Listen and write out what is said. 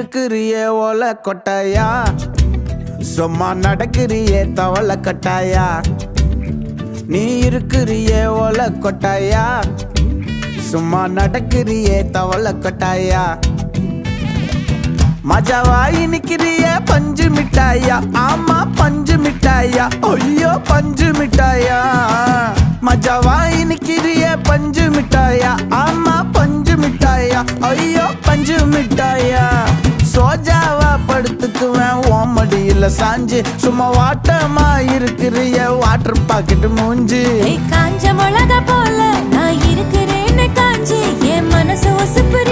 இருக்கிறியே ஓல கொட்டாயா, சும்மா நடக்கிறியே தவள கட்டாயா. நீ இருக்கிறியே ஓல கொட்டாயா, சும்மா நடக்கிறியே தவள கொட்டாயா. மஜாவாயி நிக்கிறிய பஞ்சு மிட்டாயா, ஆமா பஞ்சு மிட்டாயா, ஐயோ பஞ்சு மிட்டாயா. மஜாவாயி நிக்கிறிய பஞ்சு மிட்டாயா, ஆமா பஞ்சு மிட்டாயா, ஐயோ பஞ்சு மிட்டாயா. சோஜாவா படுத்துக்குவேன் ஓமடியில சாஞ்சு, சும்மா வாட்டமா இருக்கிறிய வாட்டர் பாக்கெட் மூஞ்சி. காஞ்ச மிளகா போல நான் இருக்கிறேன்னு காஞ்சி என் மனசு ஒசுப்புற